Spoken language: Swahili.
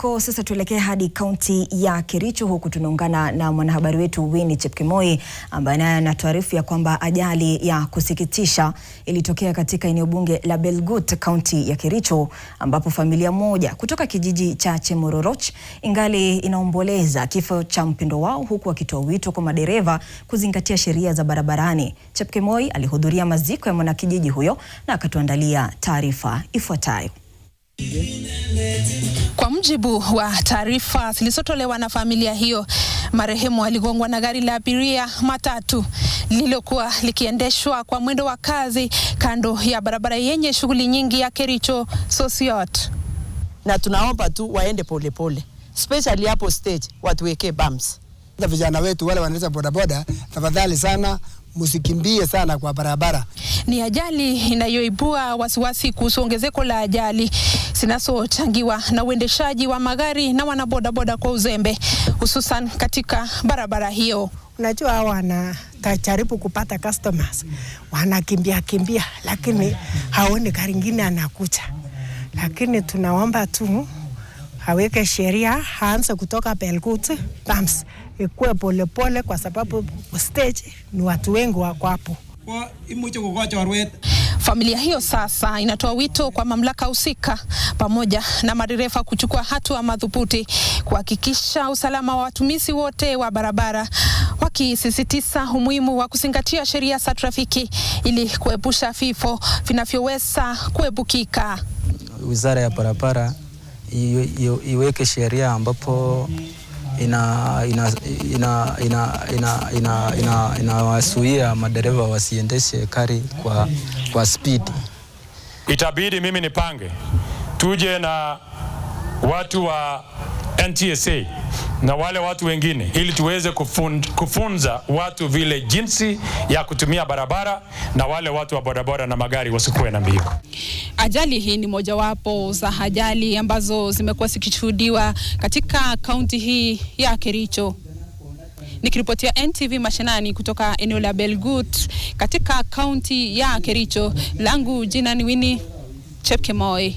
kwako. Sasa tuelekee hadi kaunti ya Kericho, huku tunaungana na mwanahabari wetu Winnie Chepkemoi ambaye naye anatuarifu ya kwamba ajali ya kusikitisha ilitokea katika eneo bunge la Belgut, kaunti ya Kericho, ambapo familia moja kutoka kijiji cha Chemororoch ingali inaomboleza kifo cha mpendo wao, huku akitoa wito kwa madereva kuzingatia sheria za barabarani. Chepkemoi alihudhuria maziko ya mwanakijiji huyo na akatuandalia taarifa ifuatayo. Kwa mujibu wa taarifa zilizotolewa na familia hiyo, marehemu aligongwa na gari la abiria matatu lililokuwa likiendeshwa kwa mwendo wa kasi kando ya barabara yenye shughuli nyingi ya Kericho Sosiot. Na tunaomba tu waende pole pole, especially hapo stage watuweke bumps. Vijana wetu wale wanaendesha bodaboda, tafadhali sana msikimbie sana kwa barabara. Ni ajali inayoibua wasiwasi kuhusu ongezeko la ajali zinazochangiwa na uendeshaji wa magari na wanabodaboda kwa uzembe, hususan katika barabara hiyo. Unajua wanajaribu kupata customers, wanakimbia lakini haoni gari lingine anakuja. Lakini tunaomba tu aweke sheria, haanze kutoka Belgut bumps, ikuwe pole pole kwa sababu stage ni watu wengi wako hapo. Familia hiyo sasa inatoa wito kwa mamlaka husika pamoja na madereva kuchukua hatua madhubuti kuhakikisha usalama wa watumizi wote wa barabara, wakisisitiza umuhimu wa kuzingatia sheria za trafiki ili kuepusha vifo vinavyoweza kuepukika. Wizara ya barabara iweke sheria ambapo inawasuia madereva wasiendeshe gari kwa speed. Itabidi mimi nipange tuje na watu wa NTSA na wale watu wengine ili tuweze kufunza watu vile jinsi ya kutumia barabara, na wale watu wa bodaboda na magari wasikuwe na mbio. Ajali hii ni mojawapo za ajali ambazo zimekuwa zikishuhudiwa katika kaunti hii ya Kericho. Nikiripotia NTV mashinani kutoka eneo la Belgut katika kaunti ya Kericho, langu jina ni Winnie Chepkemoi.